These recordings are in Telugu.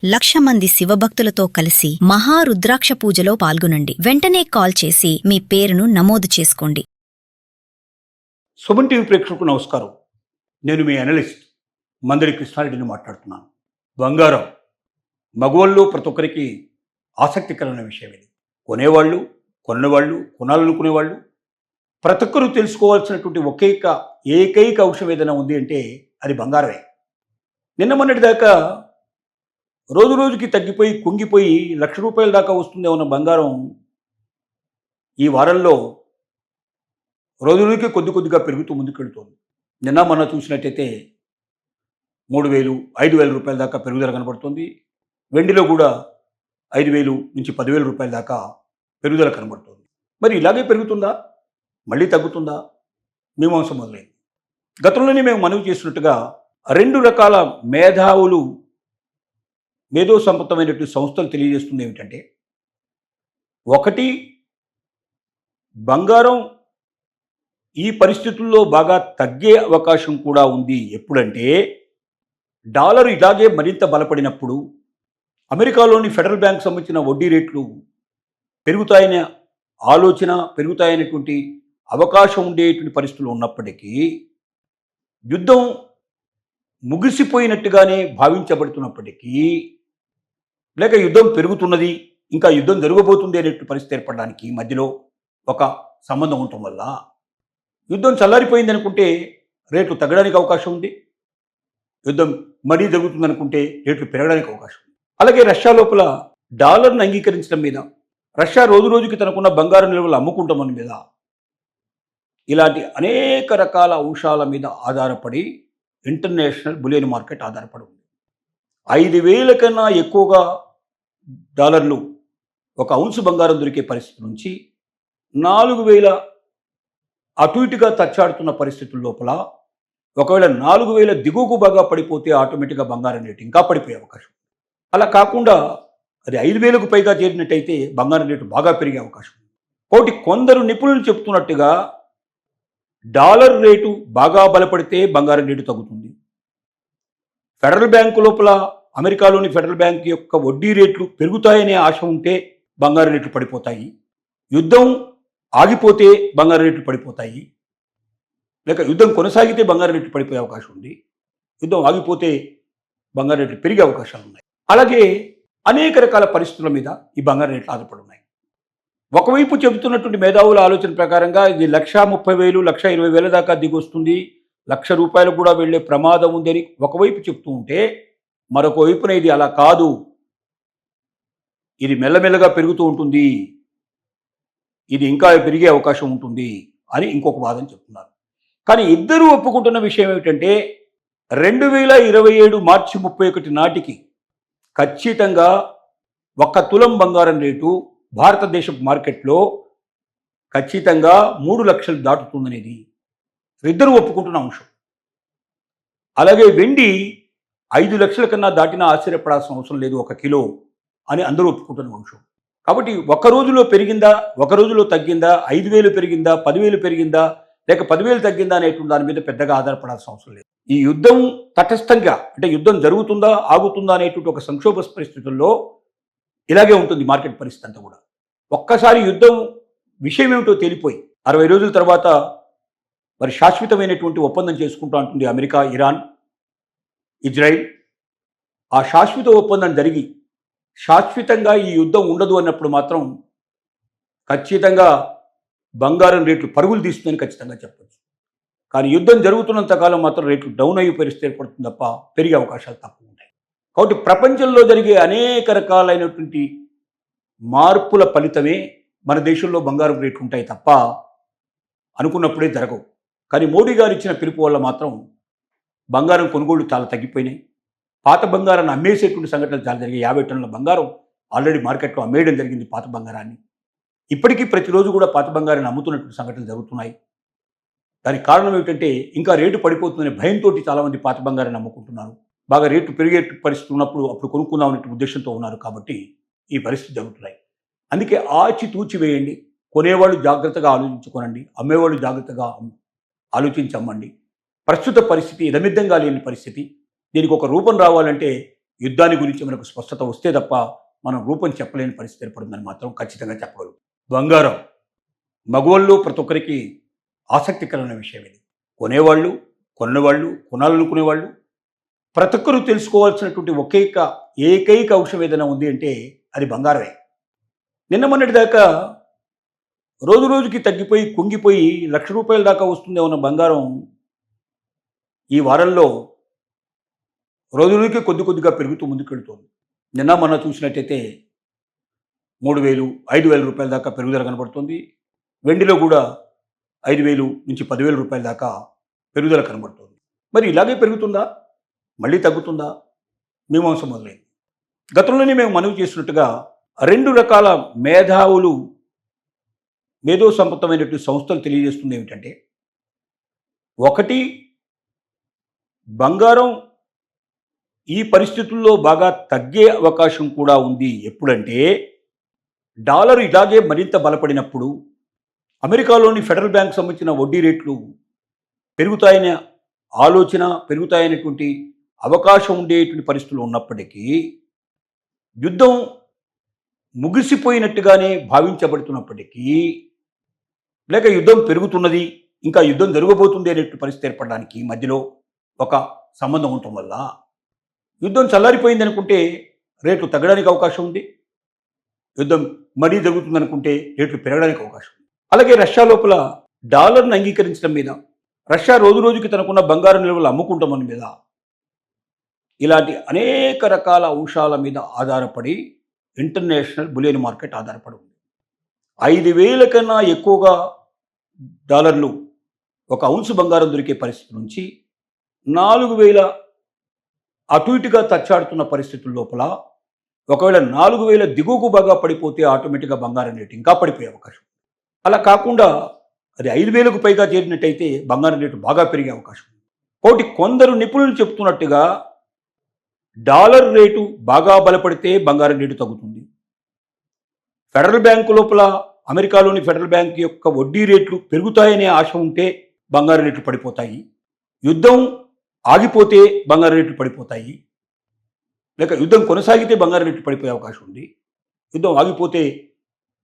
1,00,000 మంది శివభక్తులతో కలిసి మహారుద్రాక్ష పూజలో పాల్గొనండి. వెంటనే కాల్ చేసి మీ పేరును నమోదు చేసుకోండి. సుమన్ టీవీ ప్రేక్షకులకు నమస్కారం. నేను మీ అనలిస్ట్ మందడి కృష్ణారెడ్డిని మాట్లాడుతున్నాను. బంగారం మగవాళ్ళు ప్రతి ఒక్కరికి ఆసక్తికరమైన విషయం ఇది. కొనేవాళ్ళు, కొన్నవాళ్ళు, కొనాలనుకునేవాళ్ళు ప్రతి ఒక్కరూ తెలుసుకోవాల్సినటువంటి ఏకైక అంశం ఏదైనా ఉంది అంటే అది బంగారమే. నిన్న మొన్నటి దాకా రోజు రోజుకి తగ్గిపోయి కుంగిపోయి ₹1,00,000 దాకా వస్తుందే ఉన్న బంగారం ఈ వారంలో రోజు రోజుకి కొద్దిగా పెరుగుతూ ముందుకెళ్తుంది. నిన్న మొన్న చూసినట్టయితే 3,000, ₹5,000 దాకా పెరుగుదల కనబడుతుంది. వెండిలో కూడా 5,000 నుంచి ₹10,000 దాకా పెరుగుదల కనబడుతుంది. మరి ఇలాగే పెరుగుతుందా, మళ్ళీ తగ్గుతుందా? మీమాంస మొదలైంది. గతంలోనే మేము మనవి చేసినట్టుగా 2 రకాల మేధో సంపన్నమైనటువంటి సంస్థలు తెలియజేస్తుంది ఏమిటంటే, ఒకటి, బంగారం ఈ పరిస్థితుల్లో బాగా తగ్గే అవకాశం కూడా ఉంది. ఎప్పుడంటే డాలర్ ఇలాగే మరింత బలపడినప్పుడు, అమెరికాలోని ఫెడరల్ బ్యాంక్ సంబంధించిన వడ్డీ రేట్లు పెరుగుతాయనే ఆలోచన, పెరుగుతాయనేటువంటి అవకాశం ఉండేటువంటి పరిస్థితులు ఉన్నప్పటికీ, యుద్ధం ముగిసిపోయినట్టుగానే భావించబడుతున్నప్పటికీ, లేక యుద్ధం పెరుగుతున్నది, ఇంకా యుద్ధం జరగబోతుంది అనేటువంటి పరిస్థితి ఏర్పడడానికి మధ్యలో ఒక సంబంధం ఉండటం వల్ల యుద్ధం చల్లారిపోయింది అనుకుంటే రేట్లు తగ్గడానికి అవకాశం ఉంది. యుద్ధం మరీ జరుగుతుంది అనుకుంటే రేట్లు పెరగడానికి అవకాశం ఉంది. అలాగే రష్యా లోపల డాలర్ను అంగీకరించడం మీద, రష్యా రోజు రోజుకి తనకున్న బంగారు నిల్వలు అమ్ముకుంటామని మీద, ఇలాంటి అనేక రకాల అంశాల మీద ఆధారపడి ఇంటర్నేషనల్ బులియన్ మార్కెట్ ఆధారపడి ఉంది. 5,000 కన్నా ఎక్కువగా డాలర్లు ఒక ఔన్సు బంగారం దొరికే పరిస్థితి నుంచి 4,000 అటు ఇటుగా తచ్చాడుతున్న పరిస్థితుల లోపల, ఒకవేళ 4,000 దిగువకు బాగా పడిపోతే ఆటోమేటిక్గా బంగారం రేటు ఇంకా పడిపోయే అవకాశం. అలా కాకుండా అది 5,000కు పైగా చేరినట్టయితే బంగారం రేటు బాగా పెరిగే అవకాశం ఉంది. కాబట్టి కొందరు నిపుణులు చెప్తున్నట్టుగా డాలర్ రేటు బాగా బలపడితే బంగారం రేటు తగ్గుతుంది. ఫెడరల్ బ్యాంకు లోపల, అమెరికాలోని ఫెడరల్ బ్యాంక్ యొక్క వడ్డీ రేట్లు పెరుగుతాయనే ఆశ ఉంటే బంగారు రేట్లు పడిపోతాయి. యుద్ధం ఆగిపోతే బంగారు రేట్లు పడిపోతాయి. లేక యుద్ధం కొనసాగితే బంగారు రేట్లు పడిపోయే అవకాశం ఉంది. యుద్ధం ఆగిపోతే బంగారు రేట్లు పెరిగే అవకాశాలు ఉన్నాయి. అలాగే అనేక రకాల పరిస్థితుల మీద ఈ బంగారు రేట్లు ఆధారపడి ఉన్నాయి. ఒకవైపు చెబుతున్నటువంటి మేధావుల ఆలోచన ప్రకారంగా ఇది 1,30,000, 1,20,000 దాకా దిగొస్తుంది, ₹1,00,000 కూడా వెళ్లే ప్రమాదం ఉందని ఒకవైపు చెప్తూ ఉంటే, మరొక వైపున ఇది అలా కాదు, ఇది మెల్లమెల్లగా పెరుగుతూ ఉంటుంది, ఇది ఇంకా పెరిగే అవకాశం ఉంటుంది అని ఇంకొక వాదన చెప్తున్నారు. కానీ ఇద్దరూ ఒప్పుకుంటున్న విషయం ఏమిటంటే, 2027 మార్చి 31 నాటికి ఖచ్చితంగా 1 తులం బంగారం రేటు భారతదేశపు మార్కెట్లో ఖచ్చితంగా 3 లక్షలు దాటుతుందనేది ఇద్దరు ఒప్పుకుంటున్న అంశం. అలాగే వెండి 5 లక్షల కన్నా దాటినా ఆశ్చర్యపడాల్సిన అవసరం లేదు 1 కిలో అని అందరూ ఒప్పుకుంటున్న అంశం. కాబట్టి ఒక రోజులో పెరిగిందా, ఒక రోజులో తగ్గిందా, 5,000 పెరిగిందా, 10,000 పెరిగిందా, లేక 10,000 తగ్గిందా అనేటువంటి దాని మీద పెద్దగా ఆధారపడాల్సిన అవసరం లేదు. ఈ యుద్ధం తటస్థంగా, అంటే యుద్ధం జరుగుతుందా ఆగుతుందా అనేటువంటి ఒక సంక్షోభ పరిస్థితుల్లో ఇలాగే ఉంటుంది మార్కెట్ పరిస్థితి అంతా కూడా. ఒక్కసారి యుద్ధం విషయం ఏమిటో తేలిపోయి 60 రోజుల తర్వాత మరి శాశ్వతమైనటువంటి ఒప్పందం చేసుకుంటూ ఉంటుంది అమెరికా, ఇరాన్, ఇజ్రాయిల్. ఆ శాశ్వత ఒప్పందం జరిగి శాశ్వతంగా ఈ యుద్ధం ఉండదు అన్నప్పుడు మాత్రం ఖచ్చితంగా బంగారం రేట్లు పరుగులు తీస్తుందని ఖచ్చితంగా చెప్పచ్చు. కానీ యుద్ధం జరుగుతున్నంత కాలం మాత్రం రేట్లు డౌన్ అయ్యే పరిస్థితి ఏర్పడుతుంది తప్ప పెరిగే అవకాశాలు తక్కువ ఉంటాయి. కాబట్టి ప్రపంచంలో జరిగే అనేక రకాలైనటువంటి మార్పుల ఫలితమే మన దేశంలో బంగారం రేట్లు ఉంటాయి తప్ప అనుకున్నప్పుడే జరగవు. కానీ మోడీ గారు ఇచ్చిన పిలుపు వల్ల మాత్రం బంగారం కొనుగోళ్లు చాలా తగ్గిపోయినాయి. పాత బంగారాన్ని అమ్మేసేటువంటి సంఘటనలు చాలా జరిగాయి. 50 టన్నుల బంగారం ఆల్రెడీ మార్కెట్లో అమ్మేయడం జరిగింది పాత బంగారాన్ని. ఇప్పటికీ ప్రతిరోజు కూడా పాత బంగారాన్ని అమ్ముతున్నటువంటి సంఘటనలు జరుగుతున్నాయి. దానికి కారణం ఏమిటంటే, ఇంకా రేటు పడిపోతుందనే భయంతో చాలామంది పాత బంగారాన్ని అమ్ముకుంటున్నారు. బాగా రేటు పెరిగే పరిస్థితి ఉన్నప్పుడు అప్పుడు కొనుక్కుందాం అనే ఉద్దేశంతో ఉన్నారు. కాబట్టి ఈ పరిస్థితి జరుగుతున్నాయి. అందుకే ఆచితూచి వేయండి. కొనేవాళ్ళు జాగ్రత్తగా ఆలోచించుకోనండి, అమ్మేవాళ్ళు జాగ్రత్తగా ఆలోచించి అమ్మండి. ప్రస్తుత పరిస్థితి ఇదమిద్దంగా లేని పరిస్థితి. దీనికి ఒక రూపం రావాలంటే యుద్ధాన్ని గురించి మనకు స్పష్టత వస్తే తప్ప మనం రూపం చెప్పలేని పరిస్థితి ఏర్పడిందని మాత్రం ఖచ్చితంగా చెప్పగలం. బంగారం మగవాళ్ళు ప్రతి ఒక్కరికి ఆసక్తికరమైన విషయం ఇది. కొనేవాళ్ళు, కొన్నవాళ్ళు, కొనాలనుకునేవాళ్ళు ప్రతి ఒక్కరూ తెలుసుకోవాల్సినటువంటి ఏకైక అంశం ఏదైనా ఉంది అంటే అది బంగారమే. నిన్న మొన్నటి దాకా రోజు రోజుకి తగ్గిపోయి కుంగిపోయి ₹1,00,000 దాకా వస్తుందే ఉన్న బంగారం ఈ వారంలో రోజు రోజుకి కొద్దిగా పెరుగుతూ ముందుకెళ్తోంది. నిన్న మొన్న చూసినట్టయితే 3,000, ₹5,000 దాకా పెరుగుదల కనబడుతుంది. వెండిలో కూడా 5,000 నుంచి ₹10,000 దాకా పెరుగుదల కనబడుతుంది. మరి ఇలాగే పెరుగుతుందా, మళ్ళీ తగ్గుతుందా? మీమాంస మొదలైంది. గతంలోనే మేము మనవి చేసినట్టుగా 2 రకాల మేధో సంపత్తమైనటువంటి సంస్థలు తెలియజేస్తుంది ఏమిటంటే, ఒకటి బంగారం ఈ పరిస్థితుల్లో బాగా తగ్గే అవకాశం కూడా ఉంది. ఎప్పుడంటే డాలర్ ఇలాగే మరింత బలపడినప్పుడు అమెరికాలోని ఫెడరల్ బ్యాంక్ సంబంధించిన వడ్డీ రేట్లు పెరుగుతాయనే ఆలోచన, పెరుగుతాయనేటువంటి అవకాశం ఉండేటువంటి పరిస్థితులు ఉన్నప్పటికీ యుద్ధం ముగిసిపోయినట్టుగానే భావించబడుతున్నప్పటికీ, లేక యుద్ధం పెరుగుతున్నది, ఇంకా యుద్ధం జరగబోతుంది అనేటువంటి పరిస్థితి ఏర్పడడానికి మధ్యలో ఒక సంబంధం ఉండటం వల్ల యుద్ధం చల్లారిపోయింది అనుకుంటే రేట్లు తగ్గడానికి అవకాశం ఉంది. యుద్ధం మరీ జరుగుతుంది అనుకుంటే రేట్లు పెరగడానికి అవకాశం ఉంది. అలాగే రష్యా లోపల డాలర్ను అంగీకరించడం మీద, రష్యా రోజు రోజుకి తనకున్న బంగారు నిల్వలు అమ్ముకుంటామని మీద, ఇలాంటి అనేక రకాల అంశాల మీద ఆధారపడి ఇంటర్నేషనల్ బులియన్ మార్కెట్ ఆధారపడి ఉంది. 5,000 కన్నా ఎక్కువగా డాలర్లు ఒక ఔన్సు బంగారం దొరికే పరిస్థితి నుంచి 4,000 అటు ఇటుగా తచ్చాడుతున్న పరిస్థితుల లోపల ఒకవేళ 4,000 దిగువకు బాగా పడిపోతే ఆటోమేటిక్గా బంగారం రేటు ఇంకా పడిపోయే అవకాశం. అలా కాకుండా అది 5,000కు పైగా చేరినట్టయితే బంగారం రేటు బాగా పెరిగే అవకాశం ఉంది. కాబట్టి కొందరు నిపుణులు చెప్తున్నట్టుగా డాలర్ రేటు బాగా బలపడితే బంగారం రేటు తగ్గుతుంది. ఫెడరల్ బ్యాంకు లోపల అమెరికాలోని ఫెడరల్ బ్యాంక్ యొక్క వడ్డీ రేట్లు పెరుగుతాయనే ఆశ ఉంటే బంగారం రేట్లు పడిపోతాయి. యుద్ధం ఆగిపోతే బంగారం రేట్లు పడిపోతాయి. లేక యుద్ధం కొనసాగితే బంగారం రేట్లు పడిపోయే అవకాశం ఉంది. యుద్ధం ఆగిపోతే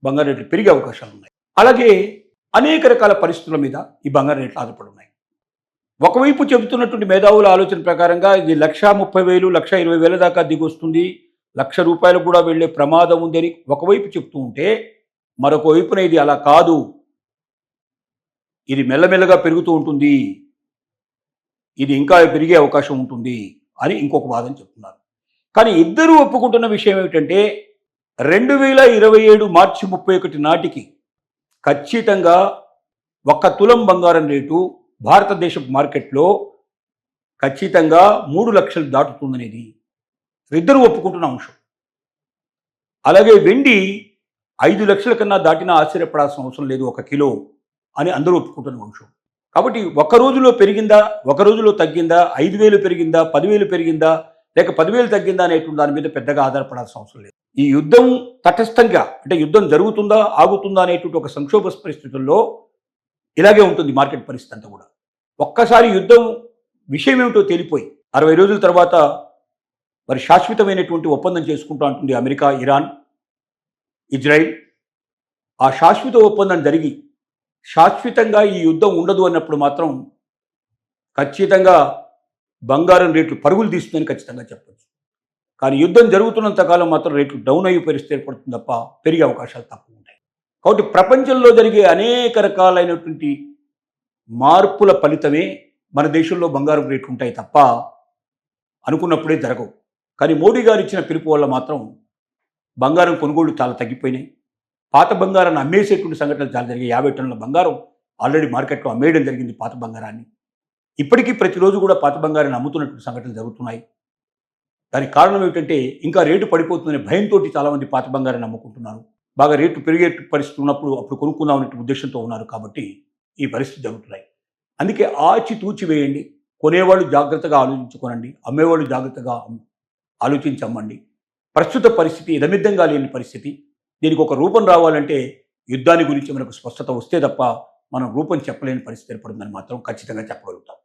బంగారం రేట్లు పెరిగే అవకాశాలు ఉన్నాయి. అలాగే అనేక రకాల పరిస్థితుల మీద ఈ బంగారం రేట్లు ఆధారపడి ఉన్నాయి. ఒకవైపు చెబుతున్నటువంటి మేధావుల ఆలోచన ప్రకారంగా ఇది 1,30,000, 1,20,000 దాకా దిగొస్తుంది, ₹1,00,000 కూడా వెళ్లే ప్రమాదం ఉందని ఒకవైపు చెప్తూ ఉంటే, మరొక వైపున ఇది అలా కాదు, ఇది మెల్లమెల్లగా పెరుగుతూ ఉంటుంది, ఇది ఇంకా పెరిగే అవకాశం ఉంటుంది అని ఇంకొక వాదన చెప్తున్నారు. కానీ ఇద్దరూ ఒప్పుకుంటున్న విషయం ఏమిటంటే 2027 మార్చి 31 నాటికి ఖచ్చితంగా 1 తులం బంగారం రేటు భారతదేశపు మార్కెట్లో ఖచ్చితంగా 3 లక్షలు దాటుతుందనేది ఇద్దరు ఒప్పుకుంటున్న అంశం. అలాగే వెండి 5 లక్షల కన్నా దాటినా ఆశ్చర్యపడాల్సిన అవసరం లేదు 1 కిలో అని అందరూ ఒప్పుకుంటున్న అంశం. కాబట్టి ఒక రోజులో పెరిగిందా, ఒక రోజులో తగ్గిందా, 5,000 పెరిగిందా, 10,000 పెరిగిందా, లేక 10,000 తగ్గిందా అనేటువంటి దాని మీద పెద్దగా ఆధారపడాల్సిన అవసరం లేదు. ఈ యుద్ధం తటస్థంగా, అంటే యుద్ధం జరుగుతుందా ఆగుతుందా అనేటువంటి ఒక సంక్షోభ పరిస్థితుల్లో ఇలాగే ఉంటుంది మార్కెట్ పరిస్థితి అంతా కూడా. ఒక్కసారి యుద్ధం విషయం ఏమిటో తేలిపోయి 60 రోజుల తర్వాత మరి శాశ్వతమైనటువంటి ఒప్పందం చేసుకుంటూ ఉంటుంది అమెరికా, ఇరాన్, ఇజ్రాయిల్. ఆ శాశ్వత ఒప్పందం జరిగి శాశ్వతంగా ఈ యుద్ధం ఉండదు అన్నప్పుడు మాత్రం ఖచ్చితంగా బంగారం రేట్లు పరుగులు తీస్తుందని ఖచ్చితంగా చెప్పచ్చు. కానీ యుద్ధం జరుగుతున్నంత కాలం మాత్రం రేట్లు డౌన్ అయ్యే పరిస్థితి ఏర్పడుతుంది తప్ప పెరిగే అవకాశాలు తక్కువ ఉంటాయి. కాబట్టి ప్రపంచంలో జరిగే అనేక రకాలైనటువంటి మార్పుల ఫలితమే మన దేశంలో బంగారం రేట్లు ఉంటాయి తప్ప అనుకున్నప్పుడే జరగవు. కానీ మోడీ గారు ఇచ్చిన పిలుపు వల్ల మాత్రం బంగారం కొనుగోళ్లు చాలా తగ్గిపోయినాయి. పాత బంగారాన్ని అమ్మేసేటువంటి సంఘటనలు చాలా జరిగాయి. 50 టన్నుల బంగారం ఆల్రెడీ మార్కెట్లో అమ్మేయడం జరిగింది పాత బంగారాన్ని. ఇప్పటికీ ప్రతిరోజు కూడా పాత బంగారాన్ని అమ్ముతున్నటువంటి సంఘటనలు జరుగుతున్నాయి. దానికి కారణం ఏమిటంటే ఇంకా రేటు పడిపోతుందనే భయంతో చాలామంది పాత బంగారాన్ని అమ్ముకుంటున్నారు. బాగా రేటు పెరిగే పరిస్థితి ఉన్నప్పుడు అప్పుడు కొనుక్కుందాం అనే ఉద్దేశంతో ఉన్నారు కాబట్టి ఈ పరిస్థితి జరుగుతున్నాయి. అందుకే ఆచితూచి వేయండి. కొనేవాళ్ళు జాగ్రత్తగా ఆలోచించుకోనండి, అమ్మేవాళ్ళు జాగ్రత్తగా ఆలోచించి అమ్మండి. ప్రస్తుత పరిస్థితి ఇదమిద్దంగా లేని పరిస్థితి. దీనికి ఒక రూపం రావాలంటే యుద్ధాన్ని గురించి మనకు స్పష్టత వస్తే తప్ప మనం రూపం చెప్పలేని పరిస్థితి ఏర్పడుతుందని మాత్రం ఖచ్చితంగా చెప్పగలుగుతాం.